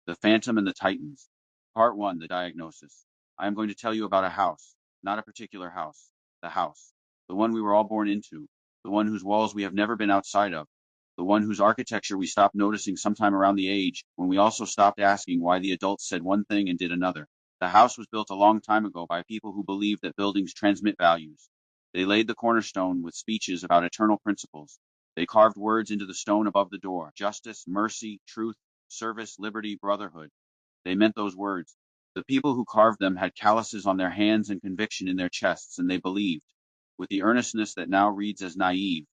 The Phantom and the Titans. Part 1, The Diagnosis. I am going to tell you about a house, not a particular house, the house, the one we were all born into, the one whose walls we have never been outside of, the one whose architecture we stopped noticing sometime around the age when we also stopped asking why the adults said one thing and did another. The house was built a long time ago by people who believed that buildings transmit values. They laid the cornerstone with speeches about eternal principles. They carved words into the stone above the door: justice, mercy, truth, service, liberty, brotherhood. They meant those words. The people who carved them had calluses on their hands and conviction in their chests, and they believed, with the earnestness that now reads as naive,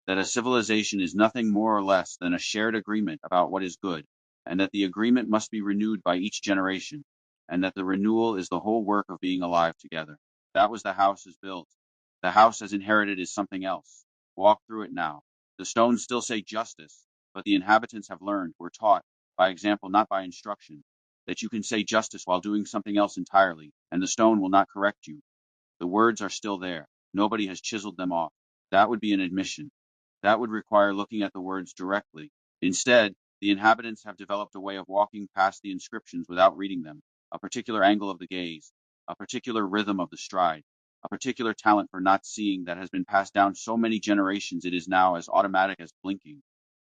that a civilization is nothing more or less than a shared agreement about what is good, and that the agreement must be renewed by each generation, and that the renewal is the whole work of being alive together. That was the house as built. The house as inherited is something else. Walk through it now. The stones still say justice, but the inhabitants have learned, were taught, by example, not by instruction, that you can say justice while doing something else entirely, and the stone will not correct you. The words are still there. Nobody has chiseled them off. That would be an admission. That would require looking at the words directly. Instead, the inhabitants have developed a way of walking past the inscriptions without reading them, a particular angle of the gaze, a particular rhythm of the stride, a particular talent for not seeing that has been passed down so many generations it is now as automatic as blinking.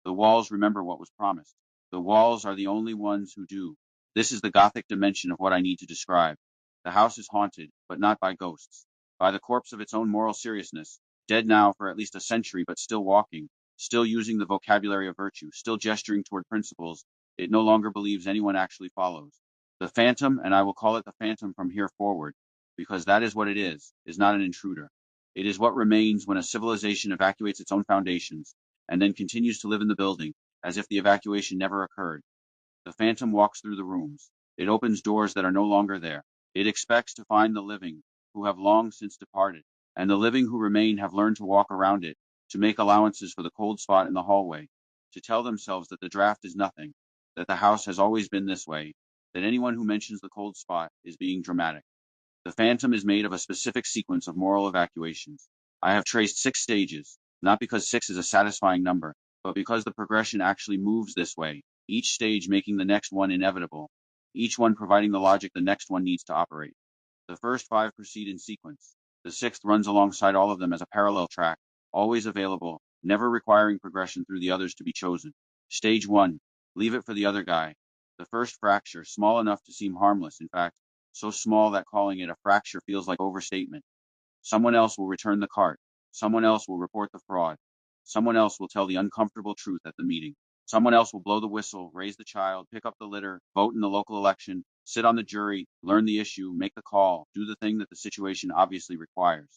The walls remember what was promised. The walls are the only ones who do. This is the Gothic dimension of what I need to describe. The house is haunted, but not by ghosts. By the corpse of its own moral seriousness, dead now for at least a century, but still walking, still using the vocabulary of virtue, still gesturing toward principles it no longer believes anyone actually follows. The phantom, and I will call it the phantom from here forward, because that is what it is not an intruder. It is what remains when a civilization evacuates its own foundations, and then continues to live in the building, as if the evacuation never occurred. The phantom walks through the rooms. It opens doors that are no longer there. It expects to find the living, who have long since departed, and the living who remain have learned to walk around it, to make allowances for the cold spot in the hallway, to tell themselves that the draft is nothing, that the house has always been this way, that anyone who mentions the cold spot is being dramatic. The phantom is made of a specific sequence of moral evacuations. I have traced 6 stages, not because 6 is a satisfying number, but because the progression actually moves this way, each stage making the next one inevitable, each one providing the logic the next one needs to operate. The first 5 proceed in sequence. The 6th runs alongside all of them as a parallel track, always available, never requiring progression through the others to be chosen. Stage 1. Leave it for the other guy. The first fracture, small enough to seem harmless, in fact, so small that calling it a fracture feels like overstatement. Someone else will return the cart. Someone else will report the fraud. Someone else will tell the uncomfortable truth at the meeting. Someone else will blow the whistle, raise the child, pick up the litter, vote in the local election, sit on the jury, learn the issue, make the call, do the thing that the situation obviously requires.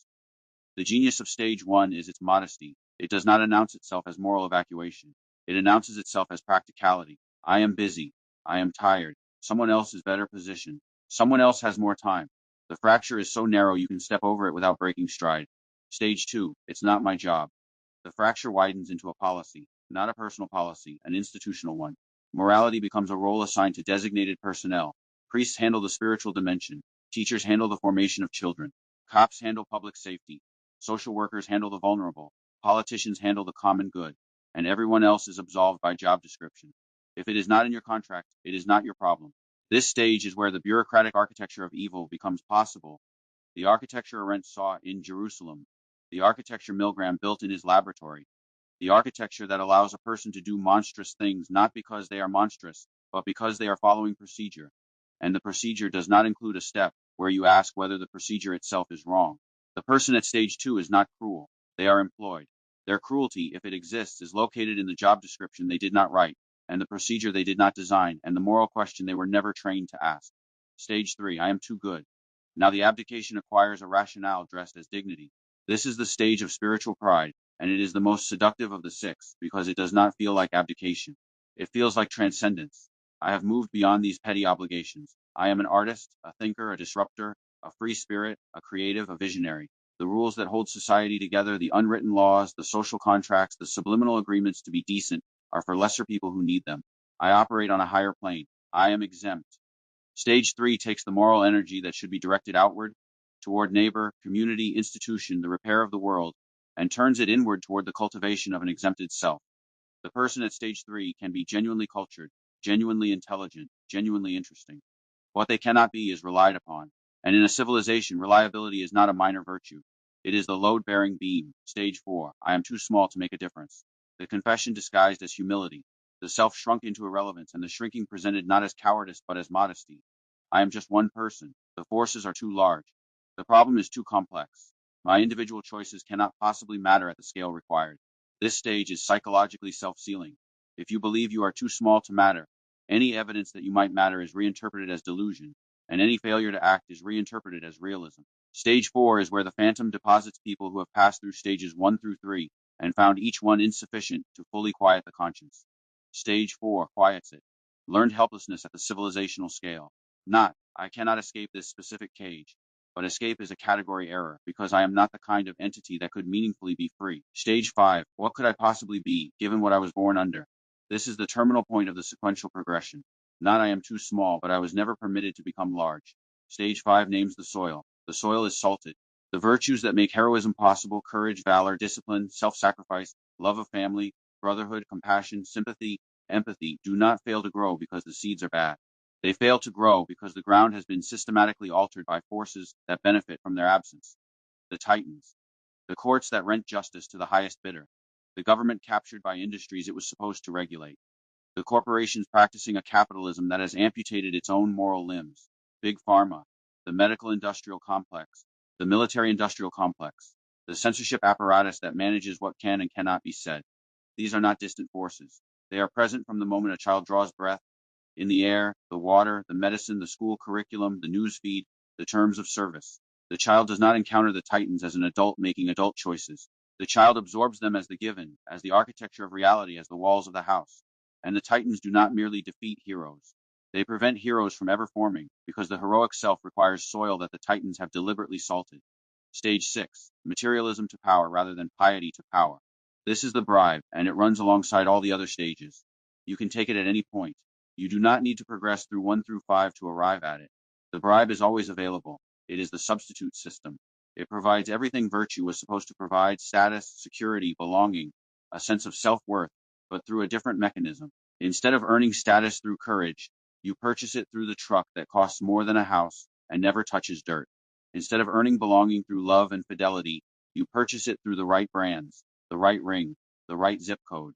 The genius of stage 1 is its modesty. It does not announce itself as moral evacuation. It announces itself as practicality. I am busy. I am tired. Someone else is better positioned. Someone else has more time. The fracture is so narrow you can step over it without breaking stride. Stage 2. It's not my job. The fracture widens into a policy, not a personal policy, an institutional one. Morality becomes a role assigned to designated personnel. Priests handle the spiritual dimension. Teachers handle the formation of children. Cops handle public safety. Social workers handle the vulnerable. Politicians handle the common good. And everyone else is absolved by job description. If it is not in your contract, it is not your problem. This stage is where the bureaucratic architecture of evil becomes possible. The architecture Arendt saw in Jerusalem. The architecture Milgram built in his laboratory. The architecture that allows a person to do monstrous things not because they are monstrous, but because they are following procedure. And the procedure does not include a step where you ask whether the procedure itself is wrong. The person at stage 2 is not cruel. They are employed. Their cruelty, if it exists, is located in the job description they did not write, and the procedure they did not design, and the moral question they were never trained to ask. Stage 3, I am too good. Now the abdication acquires a rationale dressed as dignity. This is the stage of spiritual pride, and it is the most seductive of the 6, because it does not feel like abdication. It feels like transcendence. I have moved beyond these petty obligations. I am an artist, a thinker, a disruptor, a free spirit, a creative, a visionary. The rules that hold society together, the unwritten laws, the social contracts, the subliminal agreements to be decent, are for lesser people who need them. I operate on a higher plane. I am exempt. Stage 3 takes the moral energy that should be directed outward, toward neighbor, community, institution, the repair of the world, and turns it inward toward the cultivation of an exempted self. The person at stage 3 can be genuinely cultured, genuinely intelligent, genuinely interesting. What they cannot be is relied upon. And in a civilization, reliability is not a minor virtue. It is the load-bearing beam. Stage 4. I am too small to make a difference. The confession disguised as humility. The self shrunk into irrelevance, and the shrinking presented not as cowardice but as modesty. I am just one person. The forces are too large. The problem is too complex. My individual choices cannot possibly matter at the scale required. This stage is psychologically self-sealing. If you believe you are too small to matter, any evidence that you might matter is reinterpreted as delusion, and any failure to act is reinterpreted as realism. Stage 4 is where the phantom deposits people who have passed through stages 1 through 3 and found each one insufficient to fully quiet the conscience. Stage 4 quiets it. Learned helplessness at the civilizational scale. Not, I cannot escape this specific cage, but escape is a category error, because I am not the kind of entity that could meaningfully be free. Stage 5, what could I possibly be, given what I was born under? This is the terminal point of the sequential progression. Not I am too small, but I was never permitted to become large. Stage 5 names the soil. The soil is salted. The virtues that make heroism possible, courage, valor, discipline, self-sacrifice, love of family, brotherhood, compassion, sympathy, empathy, do not fail to grow because the seeds are bad. They fail to grow because the ground has been systematically altered by forces that benefit from their absence. The titans. The courts that rent justice to the highest bidder. The government captured by industries it was supposed to regulate. The corporations practicing a capitalism that has amputated its own moral limbs. Big Pharma. The medical industrial complex. The military industrial complex. The censorship apparatus that manages what can and cannot be said. These are not distant forces. They are present from the moment a child draws breath, in the air, the water, the medicine, the school curriculum, the news feed, the terms of service. The child does not encounter the titans as an adult making adult choices. The child absorbs them as the given, as the architecture of reality, as the walls of the house. And the titans do not merely defeat heroes. They prevent heroes from ever forming, because the heroic self requires soil that the titans have deliberately salted. Stage 6. Materialism to power rather than piety to power. This is the bribe, and it runs alongside all the other stages. You can take it at any point. You do not need to progress through 1 through 5 to arrive at it. The bribe is always available. It is the substitute system. It provides everything virtue was supposed to provide: status, security, belonging, a sense of self-worth, but through a different mechanism. Instead of earning status through courage, you purchase it through the truck that costs more than a house and never touches dirt. Instead of earning belonging through love and fidelity, you purchase it through the right brands, the right ring, the right zip code.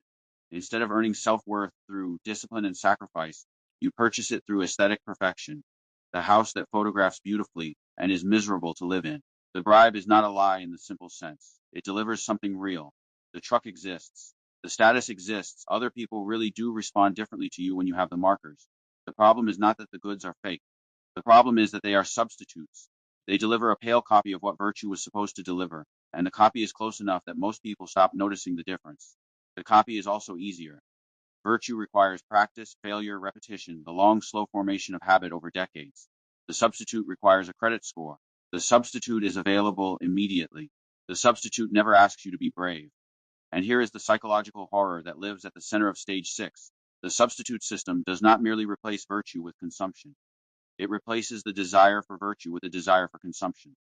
Instead of earning self-worth through discipline and sacrifice, you purchase it through aesthetic perfection, the house that photographs beautifully and is miserable to live in. The bribe is not a lie in the simple sense. It delivers something real. The truck exists. The status exists. Other people really do respond differently to you when you have the markers. The problem is not that the goods are fake. The problem is that they are substitutes. They deliver a pale copy of what virtue was supposed to deliver, and the copy is close enough that most people stop noticing the difference. The copy is also easier. Virtue requires practice, failure, repetition, the long, slow formation of habit over decades. The substitute requires a credit score. The substitute is available immediately. The substitute never asks you to be brave. And here is the psychological horror that lives at the center of stage 6. The substitute system does not merely replace virtue with consumption. It replaces the desire for virtue with a desire for consumption.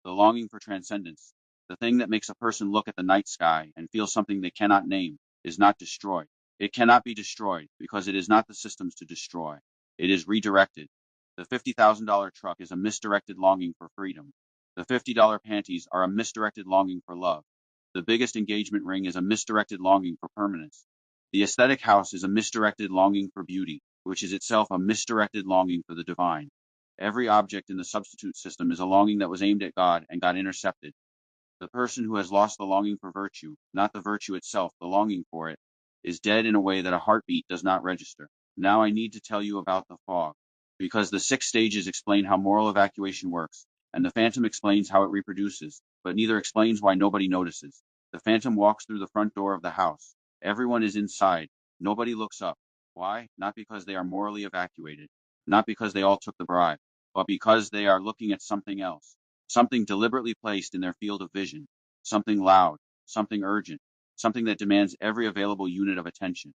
The longing for transcendence, the thing that makes a person look at the night sky and feel something they cannot name, is not destroyed. It cannot be destroyed because it is not the systems to destroy. It is redirected. The $50,000 truck is a misdirected longing for freedom. The $50 panties are a misdirected longing for love. The biggest engagement ring is a misdirected longing for permanence. The aesthetic house is a misdirected longing for beauty, which is itself a misdirected longing for the divine. Every object in the substitute system is a longing that was aimed at God and got intercepted. The person who has lost the longing for virtue, not the virtue itself, the longing for it, is dead in a way that a heartbeat does not register. Now I need to tell you about the fog, because the 6 stages explain how moral evacuation works, and the phantom explains how it reproduces, but neither explains why nobody notices. The phantom walks through the front door of the house. Everyone is inside. Nobody looks up. Why? Not because they are morally evacuated, not because they all took the bribe, but because they are looking at something else, something deliberately placed in their field of vision, something loud, something urgent, something that demands every available unit of attention.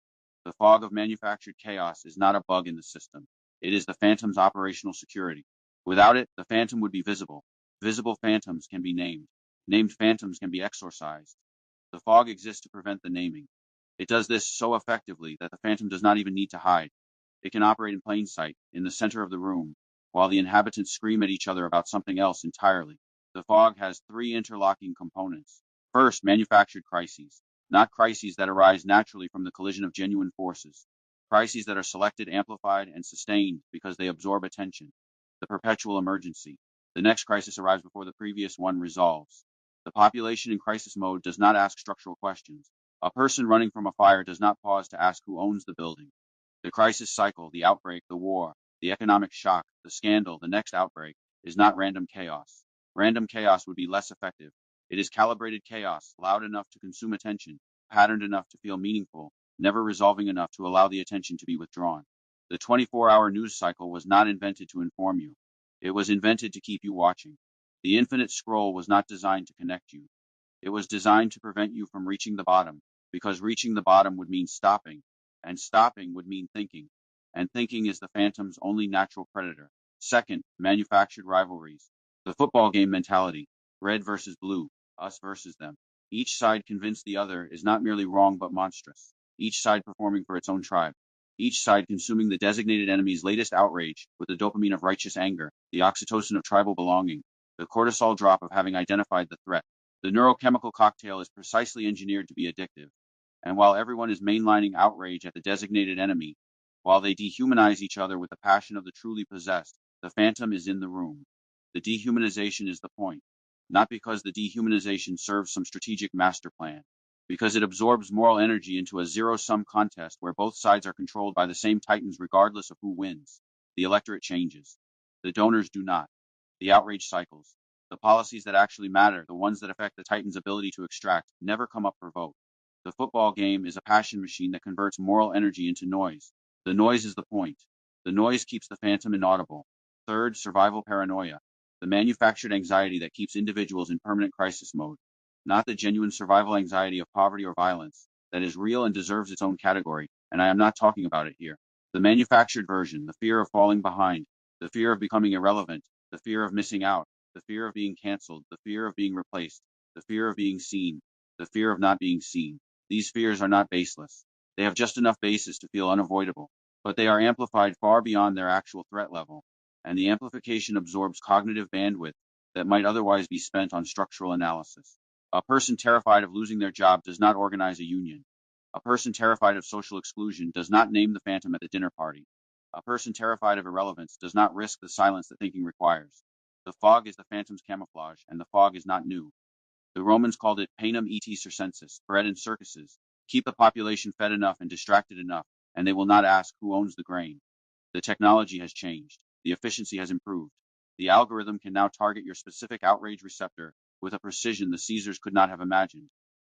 The fog of manufactured chaos is not a bug in the system. It is the phantom's operational security. Without it, the phantom would be visible. Visible phantoms can be named. Named phantoms can be exorcised. The fog exists to prevent the naming. It does this so effectively that the phantom does not even need to hide. It can operate in plain sight, in the center of the room, while the inhabitants scream at each other about something else entirely. The fog has three interlocking components. First, manufactured crises, not crises that arise naturally from the collision of genuine forces. Crises that are selected, amplified, and sustained because they absorb attention. The perpetual emergency. The next crisis arrives before the previous one resolves. The population in crisis mode does not ask structural questions. A person running from a fire does not pause to ask who owns the building. The crisis cycle, the outbreak, the war, the economic shock, the scandal, the next outbreak, is not random chaos. Random chaos would be less effective. It is calibrated chaos, loud enough to consume attention, patterned enough to feel meaningful, never resolving enough to allow the attention to be withdrawn. The 24-hour news cycle was not invented to inform you. It was invented to keep you watching. The infinite scroll was not designed to connect you. It was designed to prevent you from reaching the bottom, because reaching the bottom would mean stopping, and stopping would mean thinking, and thinking is the phantom's only natural predator. Second, manufactured rivalries. The football game mentality, red versus blue, us versus them. Each side convinced the other is not merely wrong but monstrous. Each side performing for its own tribe. Each side consuming the designated enemy's latest outrage with the dopamine of righteous anger, the oxytocin of tribal belonging, the cortisol drop of having identified the threat. The neurochemical cocktail is precisely engineered to be addictive. And while everyone is mainlining outrage at the designated enemy, while they dehumanize each other with the passion of the truly possessed, the phantom is in the room. The dehumanization is the point, not because the dehumanization serves some strategic master plan, because it absorbs moral energy into a zero-sum contest where both sides are controlled by the same titans regardless of who wins. The electorate changes. The donors do not. The outrage cycles. The policies that actually matter, the ones that affect the titan's ability to extract, never come up for vote. The football game is a passion machine that converts moral energy into noise. The noise is the point. The noise keeps the phantom inaudible. Third, survival paranoia. The manufactured anxiety that keeps individuals in permanent crisis mode. Not the genuine survival anxiety of poverty or violence, that is real and deserves its own category, and I am not talking about it here. The manufactured version, the fear of falling behind, the fear of becoming irrelevant, the fear of missing out, the fear of being canceled, the fear of being replaced, the fear of being seen, the fear of not being seen. These fears are not baseless. They have just enough basis to feel unavoidable, but they are amplified far beyond their actual threat level, and the amplification absorbs cognitive bandwidth that might otherwise be spent on structural analysis. A person terrified of losing their job does not organize a union. A person terrified of social exclusion does not name the phantom at the dinner party. A person terrified of irrelevance does not risk the silence that thinking requires. The fog is the phantom's camouflage, and the fog is not new. The Romans called it panem et circenses, bread and circuses. Keep the population fed enough and distracted enough, and they will not ask who owns the grain. The technology has changed. The efficiency has improved. The algorithm can now target your specific outrage receptor with a precision the Caesars could not have imagined.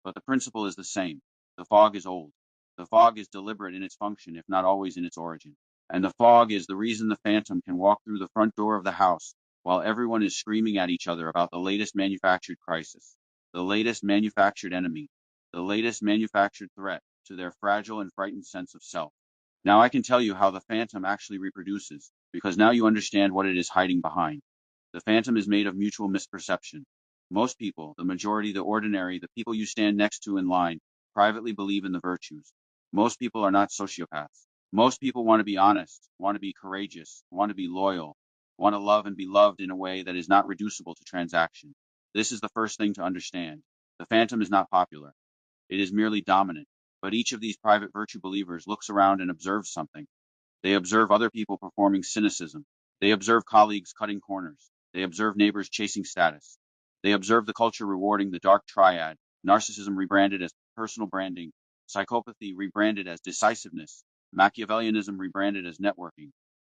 But the principle is the same. The fog is old. The fog is deliberate in its function, if not always in its origin. And the fog is the reason the phantom can walk through the front door of the house while everyone is screaming at each other about the latest manufactured crisis, the latest manufactured enemy, the latest manufactured threat to their fragile and frightened sense of self. Now I can tell you how the phantom actually reproduces, because now you understand what it is hiding behind. The phantom is made of mutual misperception. Most people, the majority, the ordinary, the people you stand next to in line, privately believe in the virtues. Most people are not sociopaths. Most people want to be honest, want to be courageous, want to be loyal, want to love and be loved in a way that is not reducible to transaction. This is the first thing to understand. The phantom is not popular. It is merely dominant. But each of these private virtue believers looks around and observes something. They observe other people performing cynicism. They observe colleagues cutting corners. They observe neighbors chasing status. They observe the culture rewarding the dark triad, narcissism rebranded as personal branding, psychopathy rebranded as decisiveness, Machiavellianism rebranded as networking.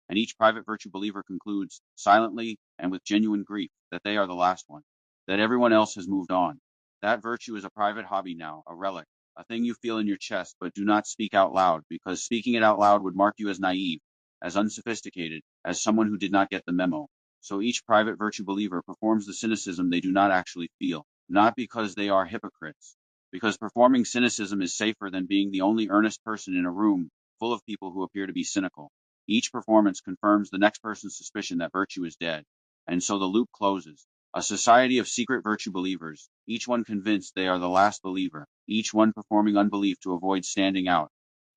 And each private virtue believer concludes, silently and with genuine grief, that they are the last one, that everyone else has moved on. That virtue is a private hobby now, a relic, a thing you feel in your chest but do not speak out loud, because speaking it out loud would mark you as naive, as unsophisticated, as someone who did not get the memo. So each private virtue believer performs the cynicism they do not actually feel, not because they are hypocrites, because performing cynicism is safer than being the only earnest person in a room full of people who appear to be cynical. Each performance confirms the next person's suspicion that virtue is dead, and so the loop closes. A society of secret virtue believers, each one convinced they are the last believer, each one performing unbelief to avoid standing out,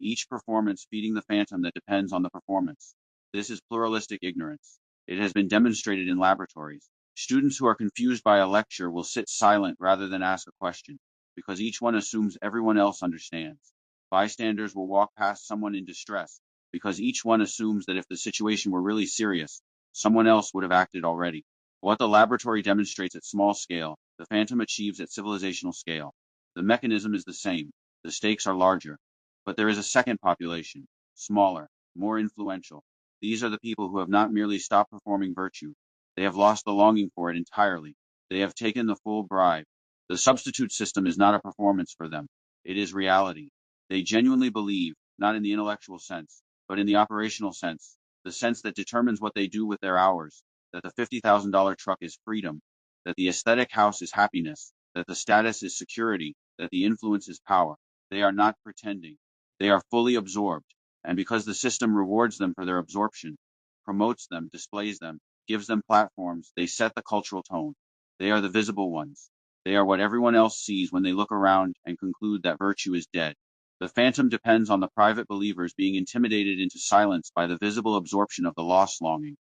each performance feeding the phantom that depends on the performance. This is pluralistic ignorance. It has been demonstrated in laboratories. Students who are confused by a lecture will sit silent rather than ask a question, because each one assumes everyone else understands. Bystanders will walk past someone in distress, because each one assumes that if the situation were really serious, someone else would have acted already. What the laboratory demonstrates at small scale, the phantom achieves at civilizational scale. The mechanism is the same. The stakes are larger. But there is a second population, smaller, more influential. These are the people who have not merely stopped performing virtue. They have lost the longing for it entirely. They have taken the full bribe. The substitute system is not a performance for them. It is reality. They genuinely believe, not in the intellectual sense, but in the operational sense, the sense that determines what they do with their hours, that the $50,000 truck is freedom, that the aesthetic house is happiness, that the status is security, that the influence is power. They are not pretending. They are fully absorbed, and because the system rewards them for their absorption, promotes them, displays them, gives them platforms, they set the cultural tone. They are the visible ones. They are what everyone else sees when they look around and conclude that virtue is dead. The phantom depends on the private believers being intimidated into silence by the visible absorption of the lost longing.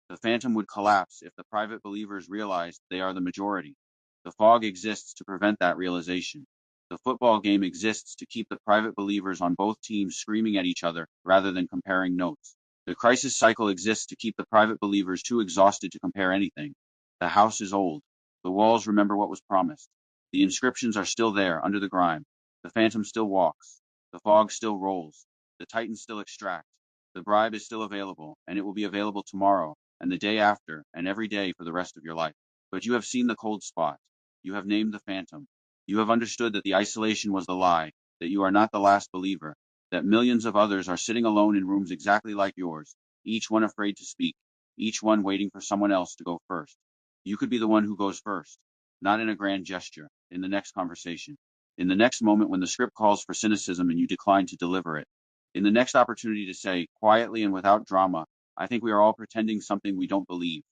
The phantom would collapse if the private believers realized they are the majority. The fog exists to prevent that realization. The football game exists to keep the private believers on both teams screaming at each other rather than comparing notes. The crisis cycle exists to keep the private believers too exhausted to compare anything. The house is old. The walls remember what was promised. The inscriptions are still there under the grime. The phantom still walks. The fog still rolls. The titans still extract. The bribe is still available, and it will be available tomorrow, and the day after, and every day for the rest of your life. But you have seen the cold spot. You have named the phantom. You have understood that the isolation was the lie, that you are not the last believer, that millions of others are sitting alone in rooms exactly like yours, each one afraid to speak, each one waiting for someone else to go first. You could be the one who goes first, not in a grand gesture, in the next conversation, in the next moment when the script calls for cynicism and you decline to deliver it, in the next opportunity to say, quietly and without drama, I think we are all pretending something we don't believe.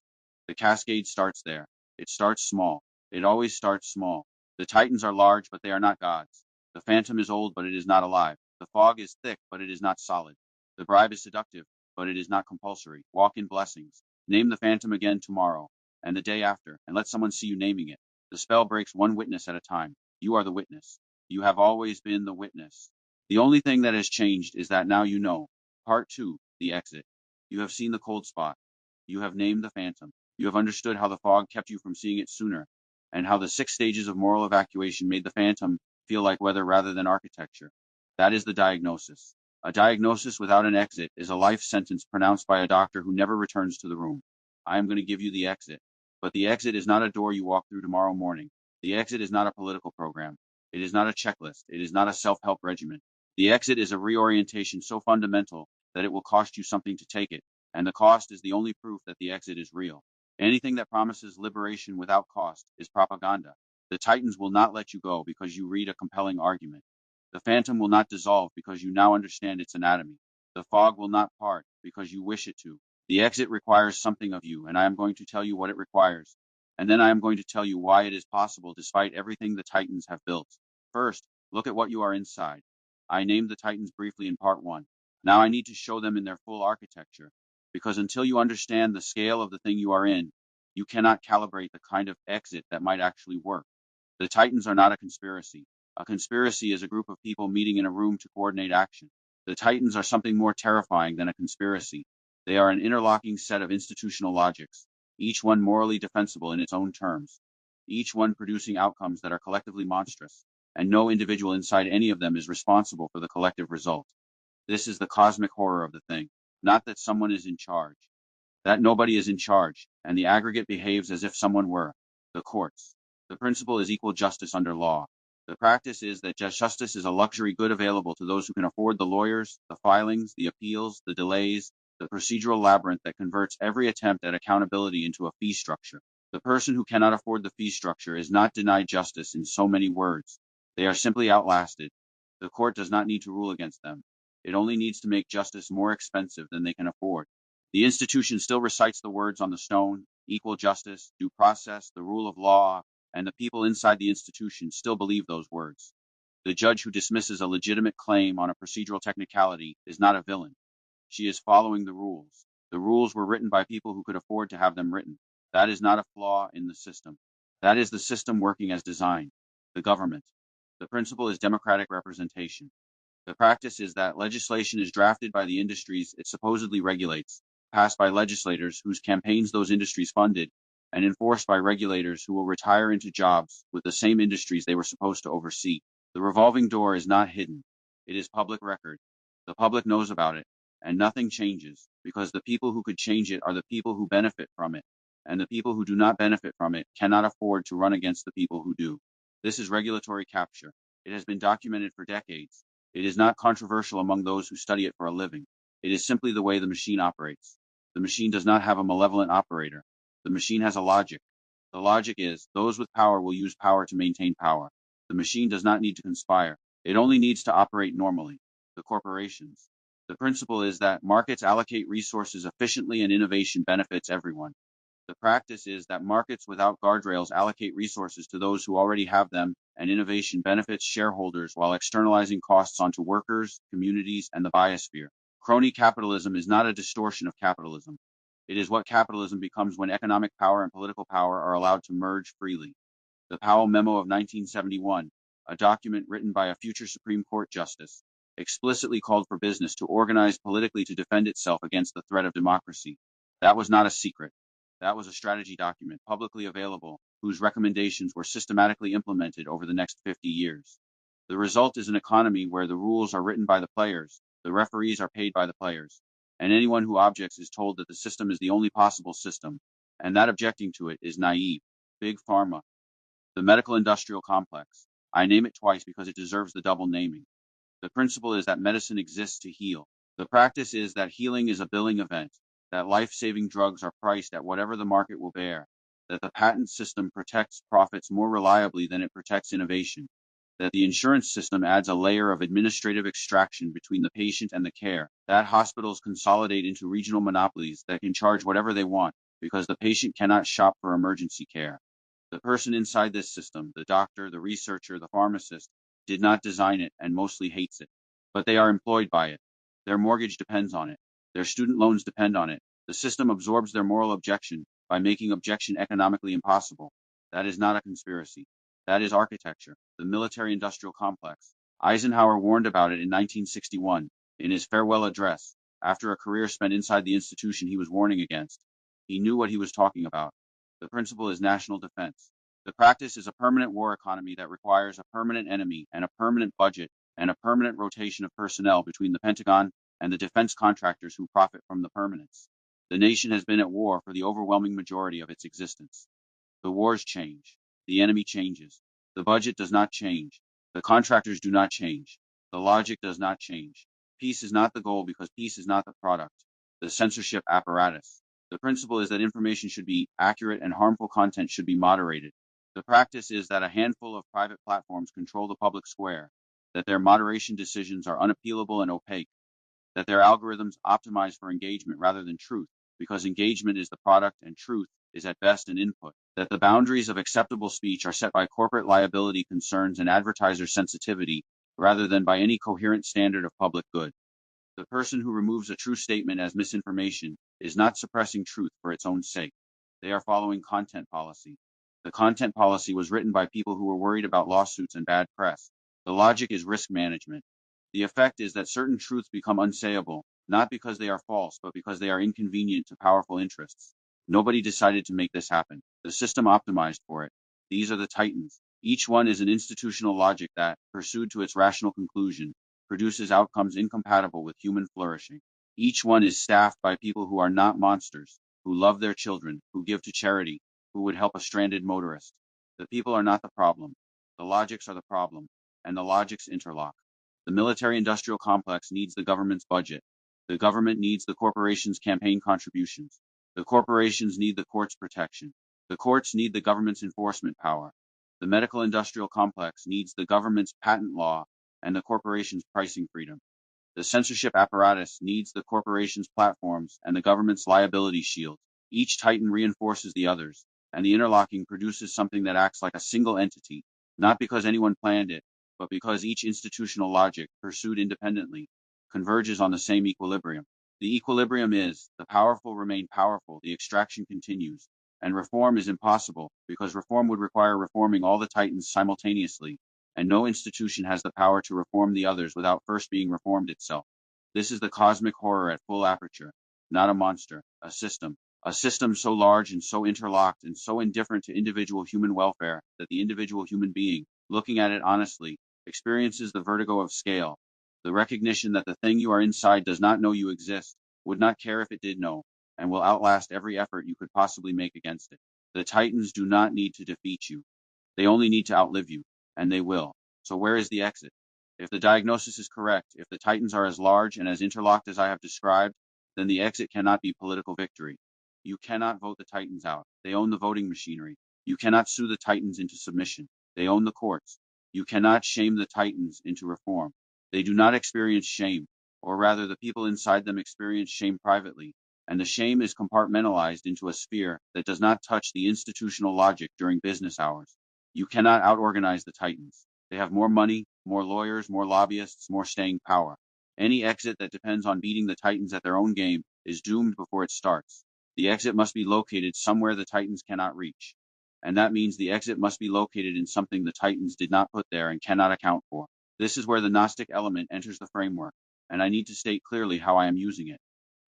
The cascade starts there. It starts small. It always starts small. The titans are large, but they are not gods. The phantom is old, but it is not alive. The fog is thick, but it is not solid. The bribe is seductive, but it is not compulsory. Walk in blessings. Name the phantom again tomorrow, and the day after, and let someone see you naming it. The spell breaks one witness at a time. You are the witness. You have always been the witness. The only thing that has changed is that now you know. Part 2, the exit. You have seen the cold spot. You have named the phantom. You have understood how the fog kept you from seeing it sooner, and how the 6 stages of moral evacuation made the phantom feel like weather rather than architecture. That is the diagnosis. A diagnosis without an exit is a life sentence pronounced by a doctor who never returns to the room. I am going to give you the exit. But the exit is not a door you walk through tomorrow morning. The exit is not a political program. It is not a checklist. It is not a self-help regimen. The exit is a reorientation so fundamental that it will cost you something to take it, and the cost is the only proof that the exit is real. Anything that promises liberation without cost is propaganda. The titans will not let you go because you read a compelling argument. The phantom will not dissolve because you now understand its anatomy. The fog will not part because you wish it to. The exit requires something of you, and I am going to tell you what it requires. And then I am going to tell you why it is possible despite everything the titans have built. First, look at what you are inside. I named the titans briefly in part 1. Now I need to show them in their full architecture, because until you understand the scale of the thing you are in, you cannot calibrate the kind of exit that might actually work. The titans are not a conspiracy. A conspiracy is a group of people meeting in a room to coordinate action. The titans are something more terrifying than a conspiracy. They are an interlocking set of institutional logics, each one morally defensible in its own terms, each one producing outcomes that are collectively monstrous, and no individual inside any of them is responsible for the collective result. This is the cosmic horror of the thing. Not that someone is in charge. That nobody is in charge, and the aggregate behaves as if someone were. The courts. The principle is equal justice under law. The practice is that justice is a luxury good available to those who can afford the lawyers, the filings, the appeals, the delays, the procedural labyrinth that converts every attempt at accountability into a fee structure. The person who cannot afford the fee structure is not denied justice in so many words. They are simply outlasted. The court does not need to rule against them. It only needs to make justice more expensive than they can afford. The institution still recites the words on the stone, equal justice, due process, the rule of law, and the people inside the institution still believe those words. The judge who dismisses a legitimate claim on a procedural technicality is not a villain. She is following the rules. The rules were written by people who could afford to have them written. That is not a flaw in the system. That is the system working as designed. The government. The principle is democratic representation. The practice is that legislation is drafted by the industries it supposedly regulates, passed by legislators whose campaigns those industries funded, and enforced by regulators who will retire into jobs with the same industries they were supposed to oversee. The revolving door is not hidden. It is public record. The public knows about it, and nothing changes, because the people who could change it are the people who benefit from it, and the people who do not benefit from it cannot afford to run against the people who do. This is regulatory capture. It has been documented for decades. It is not controversial among those who study it for a living. It is simply the way the machine operates. The machine does not have a malevolent operator. The machine has a logic. The logic is, those with power will use power to maintain power. The machine does not need to conspire. It only needs to operate normally. The corporations. The principle is that markets allocate resources efficiently and innovation benefits everyone. The practice is that markets without guardrails allocate resources to those who already have them, and innovation benefits shareholders while externalizing costs onto workers, communities, and the biosphere. Crony capitalism is not a distortion of capitalism. It is what capitalism becomes when economic power and political power are allowed to merge freely. The Powell Memo of 1971, a document written by a future Supreme Court justice, explicitly called for business to organize politically to defend itself against the threat of democracy. That was not a secret. That was a strategy document publicly available, whose recommendations were systematically implemented over the next 50 years. The result is an economy where the rules are written by the players, the referees are paid by the players, and anyone who objects is told that the system is the only possible system, and that objecting to it is naive. Big Pharma. The medical industrial complex. I name it twice because it deserves the double naming. The principle is that medicine exists to heal. The practice is that healing is a billing event, that life-saving drugs are priced at whatever the market will bear, that the patent system protects profits more reliably than it protects innovation, that the insurance system adds a layer of administrative extraction between the patient and the care, that hospitals consolidate into regional monopolies that can charge whatever they want because the patient cannot shop for emergency care. The person inside this system, the doctor, the researcher, the pharmacist, did not design it and mostly hates it, but they are employed by it. Their mortgage depends on it. Their student loans depend on it. The system absorbs their moral objection by making objection economically impossible. That is not a conspiracy. That is architecture, the military-industrial complex. Eisenhower warned about it in 1961 in his farewell address after a career spent inside the institution he was warning against. He knew what he was talking about. The principle is national defense. The practice is a permanent war economy that requires a permanent enemy and a permanent budget and a permanent rotation of personnel between the Pentagon and the defense contractors who profit from the permanence. The nation has been at war for the overwhelming majority of its existence. The wars change. The enemy changes. The budget does not change. The contractors do not change. The logic does not change. Peace is not the goal because peace is not the product. The censorship apparatus. The principle is that information should be accurate and harmful content should be moderated. The practice is that a handful of private platforms control the public square, that their moderation decisions are unappealable and opaque, that their algorithms optimize for engagement rather than truth, because engagement is the product and truth is at best an input, that the boundaries of acceptable speech are set by corporate liability concerns and advertiser sensitivity rather than by any coherent standard of public good. The person who removes a true statement as misinformation is not suppressing truth for its own sake. They are following content policy. The content policy was written by people who were worried about lawsuits and bad press. The logic is risk management. The effect is that certain truths become unsayable, not because they are false, but because they are inconvenient to powerful interests. Nobody decided to make this happen. The system optimized for it. These are the titans. Each one is an institutional logic that, pursued to its rational conclusion, produces outcomes incompatible with human flourishing. Each one is staffed by people who are not monsters, who love their children, who give to charity, who would help a stranded motorist. The people are not the problem. The logics are the problem, and the logics interlock. The military-industrial complex needs the government's budget. The government needs the corporation's campaign contributions. The corporations need the court's protection. The courts need the government's enforcement power. The medical-industrial complex needs the government's patent law and the corporation's pricing freedom. The censorship apparatus needs the corporation's platforms and the government's liability shield. Each titan reinforces the others, and the interlocking produces something that acts like a single entity, not because anyone planned it, but because each institutional logic, pursued independently, converges on the same equilibrium. The equilibrium is, the powerful remain powerful, the extraction continues, and reform is impossible, because reform would require reforming all the titans simultaneously, and no institution has the power to reform the others without first being reformed itself. This is the cosmic horror at full aperture, not a monster, a system so large and so interlocked and so indifferent to individual human welfare that the individual human being, looking at it honestly, experiences the vertigo of scale, the recognition that the thing you are inside does not know you exist, would not care if it did know, and will outlast every effort you could possibly make against it. The titans do not need to defeat you. They only need to outlive you, and they will. So where is the exit? If the diagnosis is correct, if the titans are as large and as interlocked as I have described, then the exit cannot be political victory. You cannot vote the titans out. They own the voting machinery. You cannot sue the titans into submission. They own the courts. You cannot shame the titans into reform. They do not experience shame, or rather the people inside them experience shame privately, and the shame is compartmentalized into a sphere that does not touch the institutional logic during business hours. You cannot out-organize the titans. They have more money, more lawyers, more lobbyists, more staying power. Any exit that depends on beating the titans at their own game is doomed before it starts. The exit must be located somewhere the titans cannot reach. And that means the exit must be located in something the titans did not put there and cannot account for. This is where the Gnostic element enters the framework, and I need to state clearly how I am using it.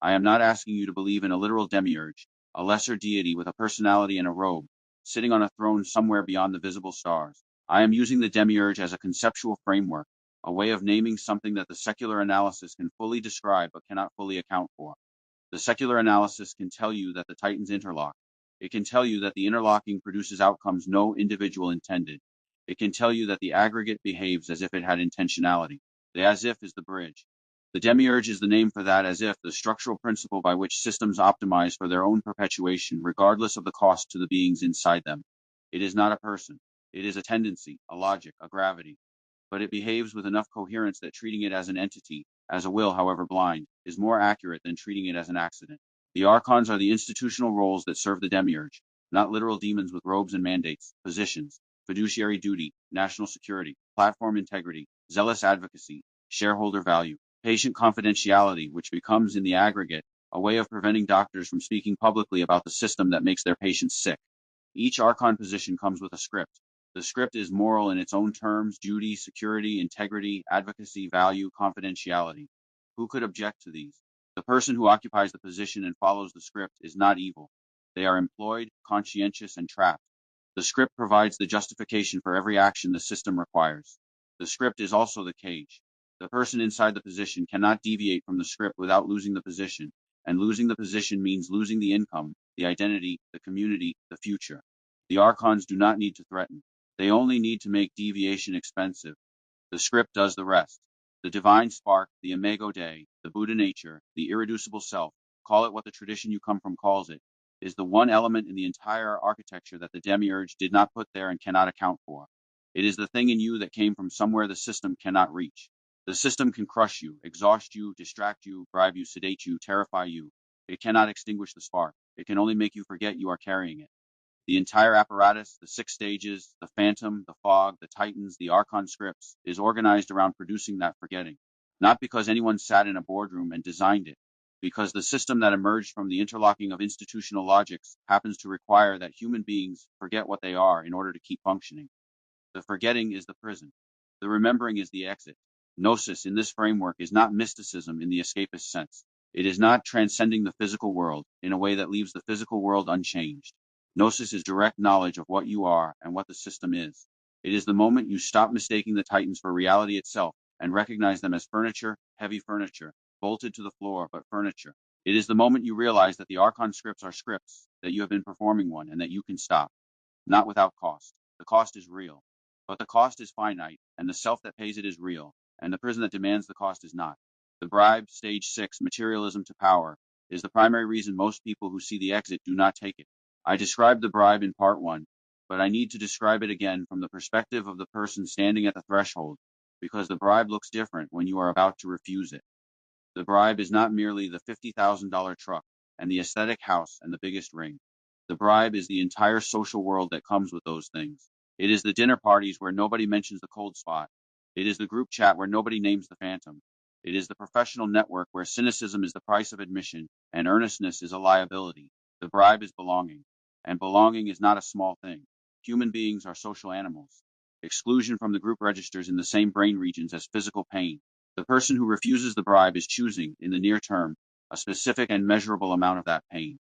I am not asking you to believe in a literal demiurge, a lesser deity with a personality and a robe, sitting on a throne somewhere beyond the visible stars. I am using the demiurge as a conceptual framework, a way of naming something that the secular analysis can fully describe but cannot fully account for. The secular analysis can tell you that the titans interlock. It can tell you that the interlocking produces outcomes no individual intended. It can tell you that the aggregate behaves as if it had intentionality. The as if is the bridge. The demiurge is the name for that as if, the structural principle by which systems optimize for their own perpetuation, regardless of the cost to the beings inside them. It is not a person. It is a tendency, a logic, a gravity. But it behaves with enough coherence that treating it as an entity, as a will, however blind, is more accurate than treating it as an accident. The archons are the institutional roles that serve the demiurge, not literal demons with robes and mandates, positions, fiduciary duty, national security, platform integrity, zealous advocacy, shareholder value, patient confidentiality, which becomes, in the aggregate, a way of preventing doctors from speaking publicly about the system that makes their patients sick. Each archon position comes with a script. The script is moral in its own terms: duty, security, integrity, advocacy, value, confidentiality. Who could object to these? The person who occupies the position and follows the script is not evil. They are employed, conscientious, and trapped. The script provides the justification for every action the system requires. The script is also the cage. The person inside the position cannot deviate from the script without losing the position, and losing the position means losing the income, the identity, the community, the future. The archons do not need to threaten. They only need to make deviation expensive. The script does the rest. The divine spark, the imago Dei, the Buddha nature, the irreducible self, call it what the tradition you come from calls it, is the one element in the entire architecture that the demiurge did not put there and cannot account for. It is the thing in you that came from somewhere the system cannot reach. The system can crush you, exhaust you, distract you, bribe you, sedate you, terrify you. It cannot extinguish the spark. It can only make you forget you are carrying it. The entire apparatus, the 6 stages, the phantom, the fog, the titans, the archon scripts, is organized around producing that forgetting. Not because anyone sat in a boardroom and designed it, because the system that emerged from the interlocking of institutional logics happens to require that human beings forget what they are in order to keep functioning. The forgetting is the prison. The remembering is the exit. Gnosis in this framework is not mysticism in the escapist sense. It is not transcending the physical world in a way that leaves the physical world unchanged. Gnosis is direct knowledge of what you are and what the system is. It is the moment you stop mistaking the titans for reality itself and recognize them as furniture, heavy furniture, bolted to the floor, but furniture. It is the moment you realize that the archon scripts are scripts, that you have been performing one, and that you can stop. Not without cost. The cost is real. But the cost is finite, and the self that pays it is real, and the prison that demands the cost is not. The bribe, stage 6, materialism to power, is the primary reason most people who see the exit do not take it. I described the bribe in part 1, but I need to describe it again from the perspective of the person standing at the threshold, because the bribe looks different when you are about to refuse it. The bribe is not merely the $50,000 truck, and the aesthetic house, and the biggest ring. The bribe is the entire social world that comes with those things. It is the dinner parties where nobody mentions the cold spot, It is the group chat where nobody names the phantom. It is the professional network where cynicism is the price of admission and earnestness is a liability. The bribe is belonging, and belonging is not a small thing. Human beings are social animals. Exclusion from the group registers in the same brain regions as physical pain. The person who refuses the bribe is choosing, in the near term, a specific and measurable amount of that pain.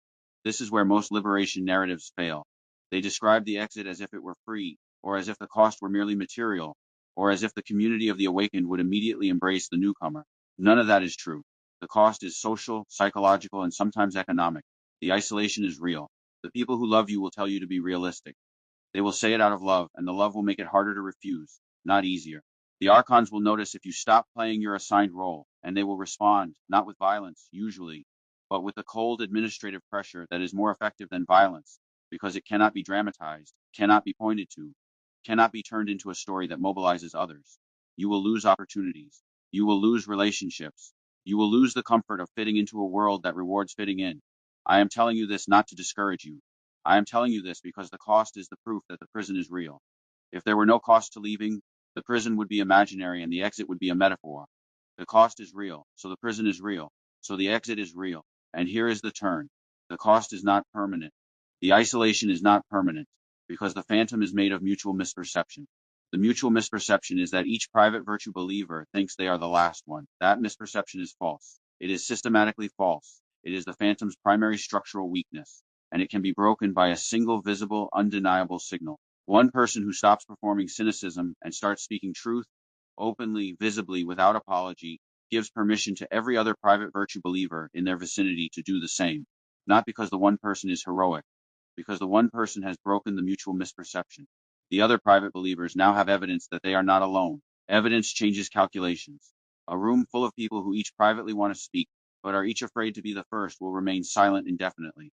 This is where most liberation narratives fail. They describe the exit as if it were free, or as if the cost were merely material, or as if the community of the awakened would immediately embrace the newcomer. None of that is true. The cost is social, psychological, and sometimes economic. The isolation is real. The people who love you will tell you to be realistic. They will say it out of love, and the love will make it harder to refuse, not easier. The archons will notice if you stop playing your assigned role, and they will respond, not with violence, usually, but with the cold administrative pressure that is more effective than violence, because it cannot be dramatized, cannot be pointed to, cannot be turned into a story that mobilizes others. You will lose opportunities. You will lose relationships. You will lose the comfort of fitting into a world that rewards fitting in. I am telling you this not to discourage you. I am telling you this because the cost is the proof that the prison is real. If there were no cost to leaving, the prison would be imaginary and the exit would be a metaphor. The cost is real, so the prison is real, so the exit is real. And here is the turn. The cost is not permanent. The isolation is not permanent, because the phantom is made of mutual misperception. The mutual misperception is that each private virtue believer thinks they are the last one. That misperception is false. It is systematically false. It is the phantom's primary structural weakness, and it can be broken by a single visible, undeniable signal. One person who stops performing cynicism and starts speaking truth, openly, visibly, without apology, gives permission to every other private virtue believer in their vicinity to do the same. Not because the one person is heroic, because the one person has broken the mutual misperception. The other private believers now have evidence that they are not alone. Evidence changes calculations. A room full of people who each privately want to speak, but are each afraid to be the first, will remain silent indefinitely.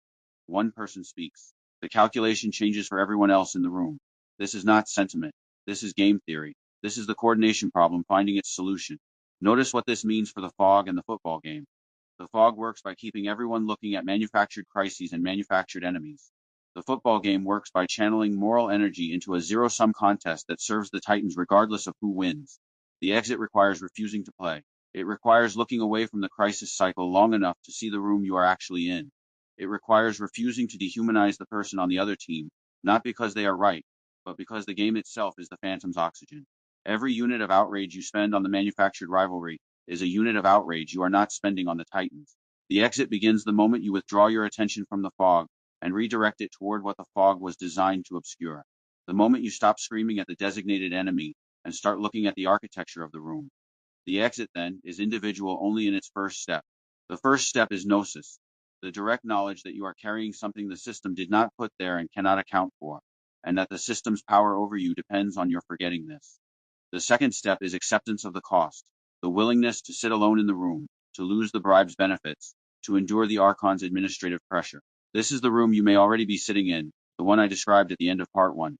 One person speaks. The calculation changes for everyone else in the room. This is not sentiment. This is game theory. This is the coordination problem finding its solution. Notice what this means for the fog and the football game. The fog works by keeping everyone looking at manufactured crises and manufactured enemies. The football game works by channeling moral energy into a zero-sum contest that serves the Titans regardless of who wins. The exit requires refusing to play. It requires looking away from the crisis cycle long enough to see the room you are actually in. It requires refusing to dehumanize the person on the other team, not because they are right, but because the game itself is the phantom's oxygen. Every unit of outrage you spend on the manufactured rivalry is a unit of outrage you are not spending on the Titans. The exit begins the moment you withdraw your attention from the fog and redirect it toward what the fog was designed to obscure. The moment you stop screaming at the designated enemy and start looking at the architecture of the room. The exit, then, is individual only in its first step. The first step is gnosis, the direct knowledge that you are carrying something the system did not put there and cannot account for, and that the system's power over you depends on your forgetting this. The second step is acceptance of the cost, the willingness to sit alone in the room, to lose the bribe's benefits, to endure the Archon's administrative pressure. This is the room you may already be sitting in, the one I described at the end of part 1.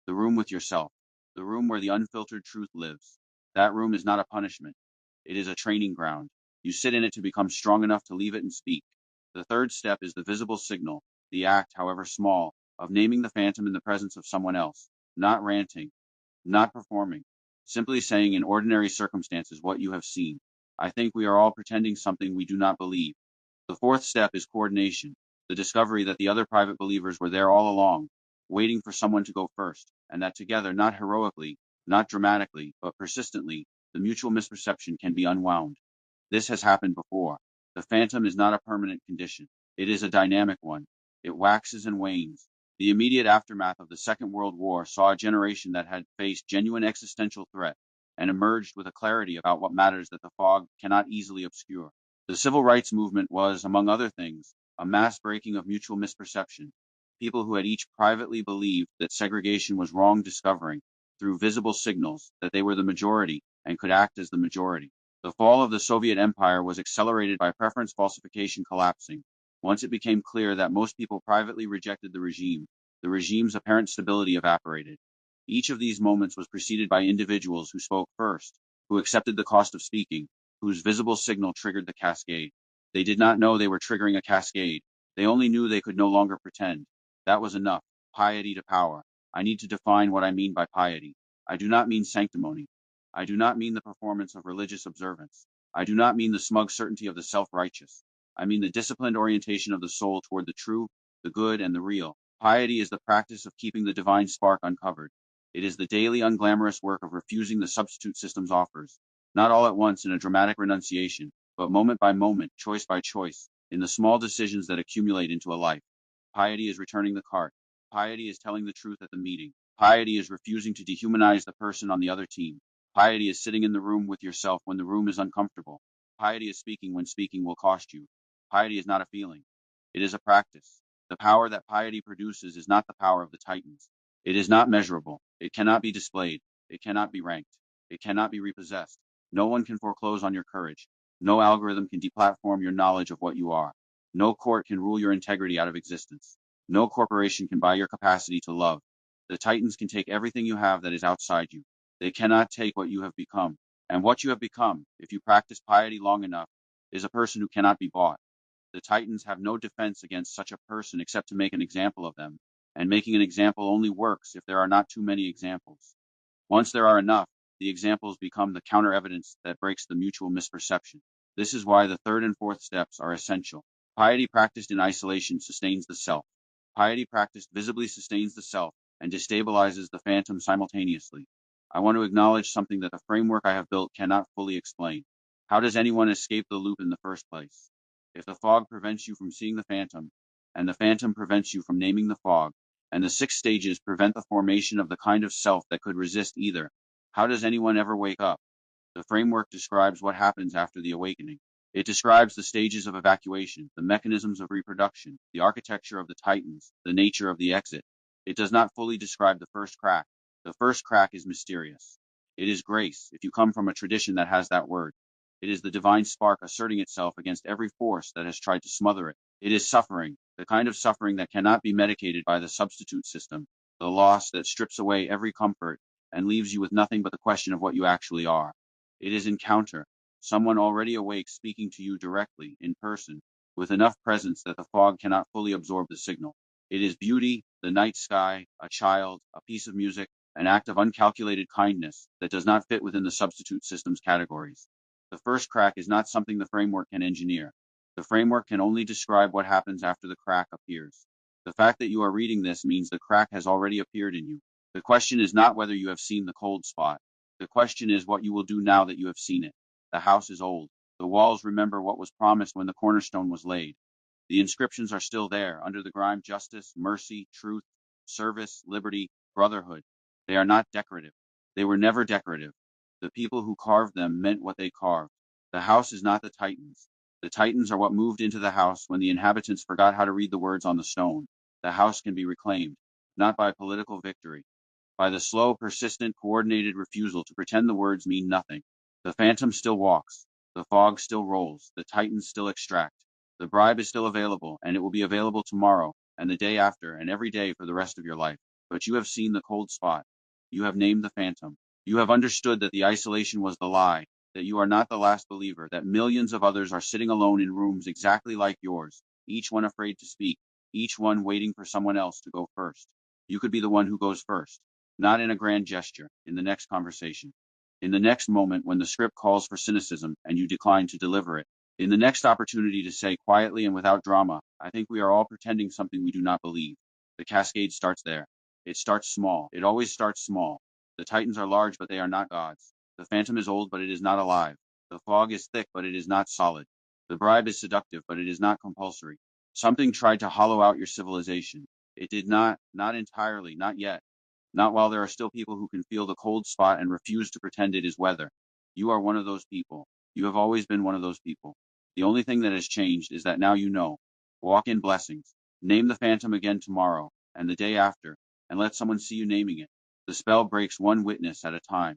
The room with yourself, the room where the unfiltered truth lives. That room is not a punishment. It is a training ground. You sit in it to become strong enough to leave it and speak. The third step is the visible signal, the act, however small, of naming the phantom in the presence of someone else, not ranting, not performing, simply saying in ordinary circumstances what you have seen. I think we are all pretending something we do not believe. The fourth step is coordination, the discovery that the other private believers were there all along, waiting for someone to go first, and that together, not heroically, not dramatically, but persistently, the mutual misperception can be unwound. This has happened before. The phantom is not a permanent condition. It is a dynamic one. It waxes and wanes. The immediate aftermath of the Second World War saw a generation that had faced genuine existential threat and emerged with a clarity about what matters that the fog cannot easily obscure. The civil rights movement was, among other things, a mass breaking of mutual misperception. People who had each privately believed that segregation was wrong discovering, through visible signals, that they were the majority and could act as the majority. The fall of the Soviet Empire was accelerated by preference falsification collapsing. Once it became clear that most people privately rejected the regime's apparent stability evaporated. Each of these moments was preceded by individuals who spoke first, who accepted the cost of speaking, whose visible signal triggered the cascade. They did not know they were triggering a cascade. They only knew they could no longer pretend. That was enough. Piety to power. I need to define what I mean by piety. I do not mean sanctimony. I do not mean the performance of religious observance. I do not mean the smug certainty of the self-righteous. I mean the disciplined orientation of the soul toward the true, the good, and the real. Piety is the practice of keeping the divine spark uncovered. It is the daily, unglamorous work of refusing the substitute system's offers, not all at once in a dramatic renunciation, but moment by moment, choice by choice, in the small decisions that accumulate into a life. Piety is returning the cart. Piety is telling the truth at the meeting. Piety is refusing to dehumanize the person on the other team. Piety is sitting in the room with yourself when the room is uncomfortable. Piety is speaking when speaking will cost you. Piety is not a feeling. It is a practice. The power that piety produces is not the power of the Titans. It is not measurable. It cannot be displayed. It cannot be ranked. It cannot be repossessed. No one can foreclose on your courage. No algorithm can deplatform your knowledge of what you are. No court can rule your integrity out of existence. No corporation can buy your capacity to love. The Titans can take everything you have that is outside you. They cannot take what you have become. And what you have become, if you practice piety long enough, is a person who cannot be bought. The Titans have no defense against such a person except to make an example of them, and making an example only works if there are not too many examples. Once there are enough, the examples become the counter-evidence that breaks the mutual misperception. This is why the third and fourth steps are essential. Piety practiced in isolation sustains the self. Piety practiced visibly sustains the self and destabilizes the phantom simultaneously. I want to acknowledge something that the framework I have built cannot fully explain. How does anyone escape the loop in the first place? If the fog prevents you from seeing the phantom, and the phantom prevents you from naming the fog, and the 6 stages prevent the formation of the kind of self that could resist either, how does anyone ever wake up? The framework describes what happens after the awakening. It describes the stages of evacuation, the mechanisms of reproduction, the architecture of the Titans, the nature of the exit. It does not fully describe the first crack. The first crack is mysterious. It is grace, if you come from a tradition that has that word. It is the divine spark asserting itself against every force that has tried to smother it. It is suffering, the kind of suffering that cannot be medicated by the substitute system, the loss that strips away every comfort and leaves you with nothing but the question of what you actually are. It is encounter, someone already awake speaking to you directly, in person, with enough presence that the fog cannot fully absorb the signal. It is beauty, the night sky, a child, a piece of music, an act of uncalculated kindness that does not fit within the substitute system's categories. The first crack is not something the framework can engineer. The framework can only describe what happens after the crack appears. The fact that you are reading this means the crack has already appeared in you. The question is not whether you have seen the cold spot. The question is what you will do now that you have seen it. The house is old. The walls remember what was promised when the cornerstone was laid. The inscriptions are still there, under the grime: justice, mercy, truth, service, liberty, brotherhood. They are not decorative. They were never decorative. The people who carved them meant what they carved. The house is not the Titans. The Titans are what moved into the house when the inhabitants forgot how to read the words on the stone. The house can be reclaimed, not by political victory, by the slow, persistent, coordinated refusal to pretend the words mean nothing. The phantom still walks. The fog still rolls. The Titans still extract. The bribe is still available, and it will be available tomorrow, and the day after, and every day for the rest of your life. But you have seen the cold spot. You have named the phantom. You have understood that the isolation was the lie, that you are not the last believer, that millions of others are sitting alone in rooms exactly like yours, each one afraid to speak, each one waiting for someone else to go first. You could be the one who goes first. Not in a grand gesture, in the next conversation, in the next moment when the script calls for cynicism and you decline to deliver it, in the next opportunity to say quietly and without drama, I think we are all pretending something we do not believe. The cascade starts there. It starts small. It always starts small. The Titans are large, but they are not gods. The phantom is old, but it is not alive. The fog is thick, but it is not solid. The bribe is seductive, but it is not compulsory. Something tried to hollow out your civilization. It did not entirely, not yet. Not while there are still people who can feel the cold spot and refuse to pretend it is weather. You are one of those people. You have always been one of those people. The only thing that has changed is that now you know. Walk in blessings. Name the phantom again tomorrow, and the day after, and let someone see you naming it. The spell breaks one witness at a time.